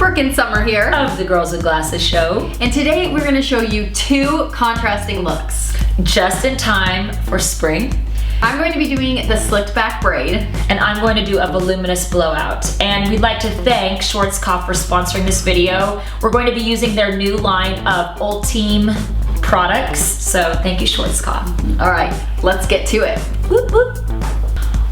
Brooke and Summer here of the Girls with Glasses show. And today we're going to show you 2 contrasting looks. Just in time for spring. I'm going to be doing the slicked back braid. And I'm going to do a voluminous blowout. And we'd like to thank Schwarzkopf for sponsoring this video. We're going to be using their new line of ULTIME products. So thank you, Schwarzkopf. All right, let's get to it. Whoop, whoop.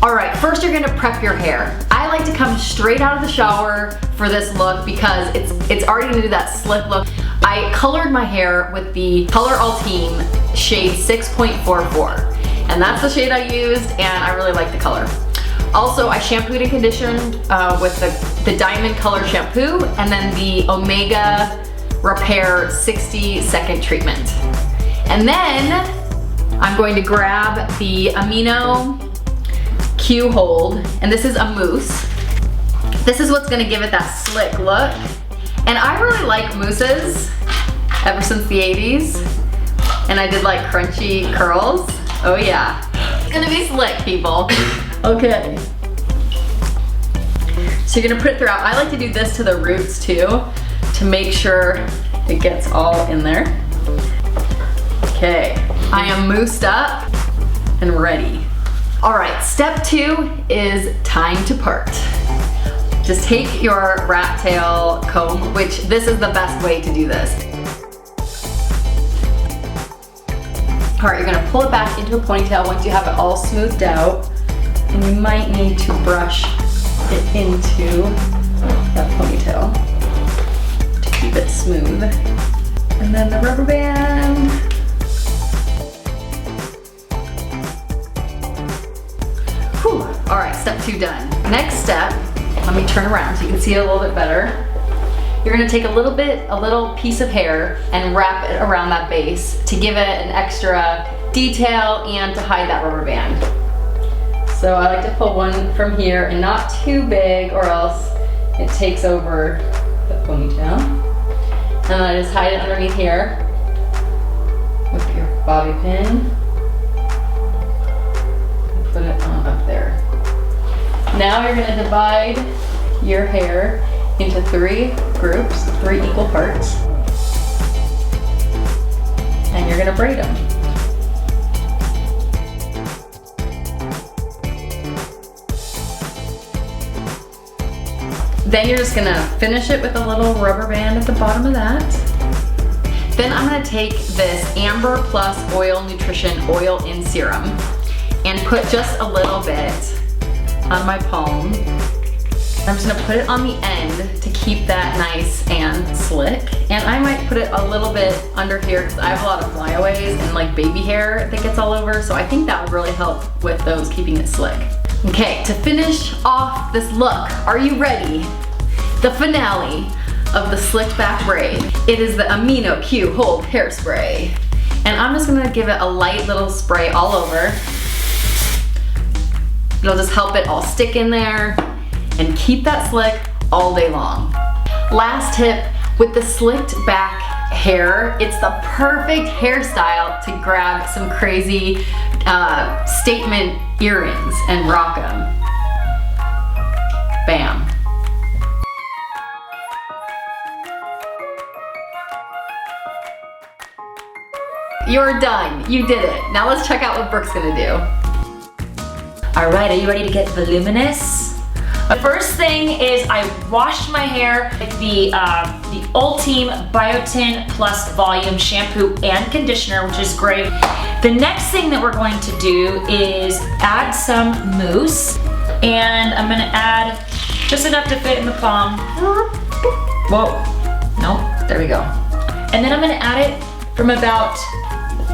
All right, first you're gonna prep your hair. I like to come straight out of the shower for this look because it's already gonna do that slick look. I colored my hair with the Color ULTIME shade 6.44. And that's the shade I used, and I really like the color. Also, I shampooed and conditioned with the Diamond Color shampoo and then the Omega Repair 60-second treatment. And then I'm going to grab the Amino-Q hold, and this is a mousse. This is what's gonna give it that slick look. And I really like mousses ever since the 80s. And I did like crunchy curls. Oh yeah, it's gonna be slick, people. Okay. So you're gonna put it throughout. I like to do this to the roots too, to make sure it gets all in there. Okay, I am moussed up and ready. All right, step 2 is time to part. Just take your rat tail comb, which this is the best way to do this. All right, you're gonna pull it back into a ponytail once you have it all smoothed out. And you might need to brush it into that ponytail to keep it smooth. And then the rubber band. Whew. All right, step 2 done. Next step, let me turn around so you can see it a little bit better. You're gonna take a little piece of hair and wrap it around that base to give it an extra detail and to hide that rubber band. So I like to pull one from here and not too big or else it takes over the ponytail. And then I just hide it underneath here with your bobby pin. And put it on up there. Now you're gonna divide your hair into 3 groups, 3 equal parts. And you're gonna braid them. Then you're just gonna finish it with a little rubber band at the bottom of that. Then I'm gonna take this Amber Plus Oil Nutrition Oil-in-Serum and put just a little bit on my palm. I'm just gonna put it on the end to keep that nice and slick. And I might put it a little bit under here because I have a lot of flyaways and like baby hair that gets all over. So I think that would really help with those, keeping it slick. Okay, to finish off this look, are you ready? The finale of the slicked back braid. It is the Amino-Q Hold Hairspray. And I'm just gonna give it a light little spray all over. It'll just help it all stick in there and keep that slick all day long. Last tip, with the slicked back hair, it's the perfect hairstyle to grab some crazy statement earrings and rock them. Bam. You're done, you did it. Now let's check out what Brooke's gonna do. All right, are you ready to get voluminous? The first thing is I washed my hair with the ULTIME BIOTIN Plus Volume Shampoo and Conditioner, which is great. The next thing that we're going to do is add some mousse, and I'm gonna add just enough to fit in the palm. Whoa, no, there we go. And then I'm gonna add it from about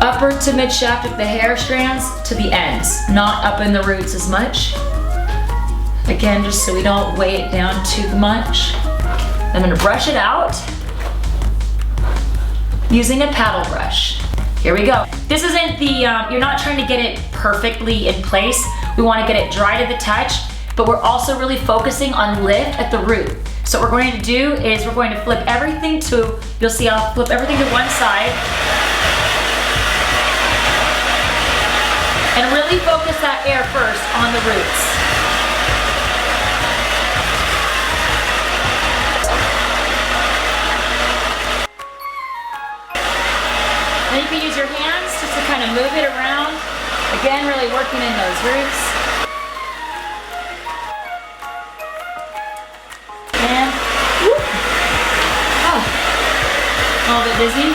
upper to mid shaft of the hair strands to the ends, not up in the roots as much. Again, just so we don't weigh it down too much. I'm gonna brush it out using a paddle brush. Here we go. This isn't the, you're not trying to get it perfectly in place. We wanna get it dry to the touch, but we're also really focusing on lift at the root. So what we're going to do is we're going to flip everything to, you'll see I'll flip everything to one side. And really focus that air first on the roots. you can use your hands just to kind of move it around. Again, really working in those roots. And, whoop. Oh, a little bit dizzy.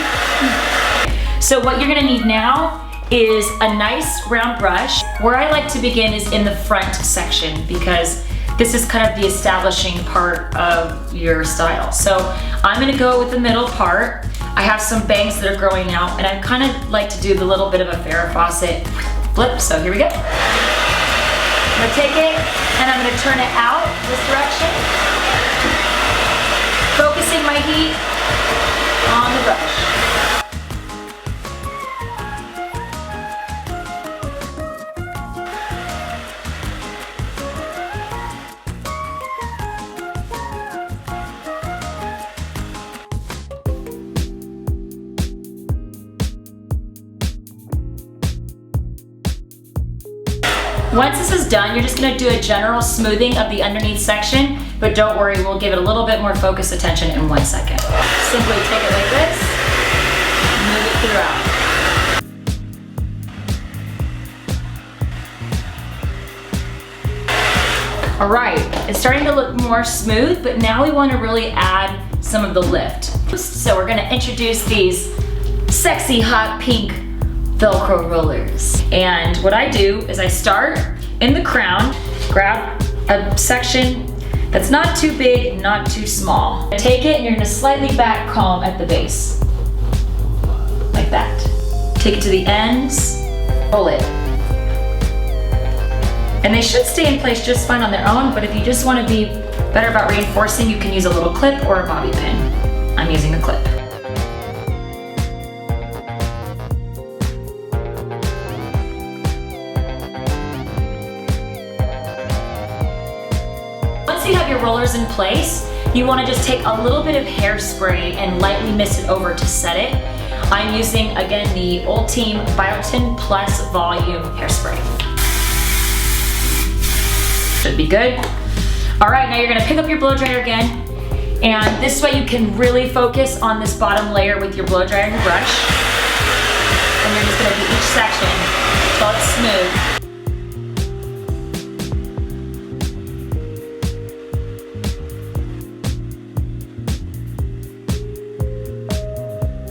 So what you're gonna need now is a nice round brush. Where I like to begin is in the front section because this is kind of the establishing part of your style. So I'm gonna go with the middle part. I have some bangs that are growing out and I kind of like to do the little bit of a Farrah Fawcett flip. So here we go. I'm gonna take it and I'm gonna turn it out this direction. Focusing my heat on the brush. Once this is done, you're just gonna do a general smoothing of the underneath section, but don't worry, we'll give it a little bit more focused attention in 1 second. Simply take it like this, move it throughout. All right, it's starting to look more smooth, but now we wanna really add some of the lift. So we're gonna introduce these sexy hot pink Velcro rollers. And what I do is I start in the crown, grab a section that's not too big, not too small. Take it and you're gonna slightly back comb at the base, like that. Take it to the ends, roll it. And they should stay in place just fine on their own, but if you just wanna be better about reinforcing, you can use a little clip or a bobby pin. I'm using a clip. Once you have your rollers in place, you want to just take a little bit of hairspray and lightly mist it over to set it. I'm using, again, the ULTIME BIOTIN Plus Volume Hairspray. Should be good. All right, now you're gonna pick up your blow dryer again, and this way you can really focus on this bottom layer with your blow dryer and your brush. And you're just gonna do each section until it's smooth.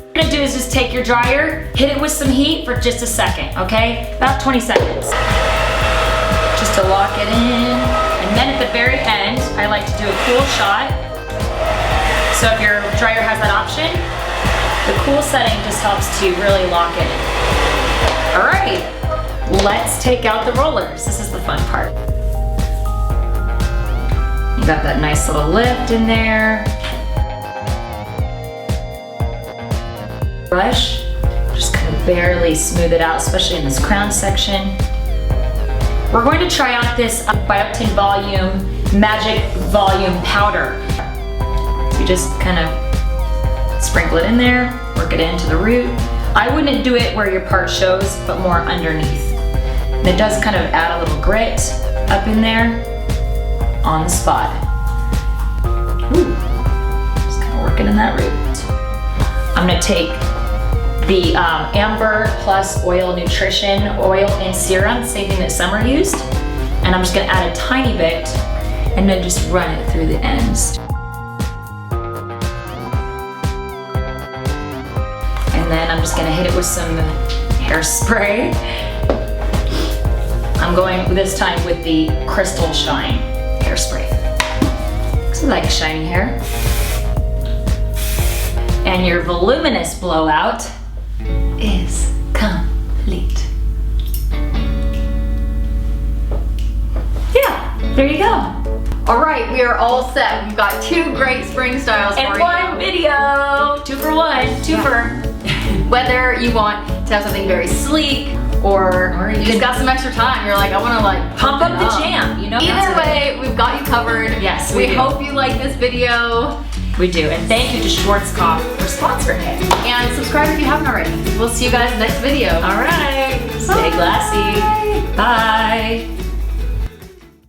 What you're gonna do is just take your dryer, hit it with some heat for just a second, okay? About 20 seconds. Just to lock it in. And then at the very end, I like to do a cool shot. So if your dryer has that option, the cool setting just helps to really lock it in. All right, let's take out the rollers. This is the fun part. You got that nice little lift in there. Brush, just kind of barely smooth it out, especially in this crown section. We're going to try out this BIOTIN Volume Magic Volume Powder. You just kind of sprinkle it in there, work it into the root. I wouldn't do it where your part shows, but more underneath. And it does kind of add a little grit up in there on the spot. Ooh, just kind of working in that root. I'm gonna take the Amber Plus Oil Nutrition Oil-in-Serum, same thing that Summer used. And I'm just gonna add a tiny bit and then just run it through the ends. And then I'm just gonna hit it with some hairspray. I'm going this time with the Crystal Shine hairspray. Because I like shiny hair. And your voluminous blowout is complete. Yeah, there you go. All right, we are all set. We've got 2 great spring styles And for one you. video, 2 for 1, 2 for. Whether you want to have something very sleek or you just got some extra time, you're like, I want to like Pump up the jam, you know? Either way, we've got you covered. Yes, we do. hope you like this video. We do, and thank you to Schwarzkopf for sponsoring it. And subscribe if you haven't already. We'll see you guys next video. All right, stay glassy. Bye.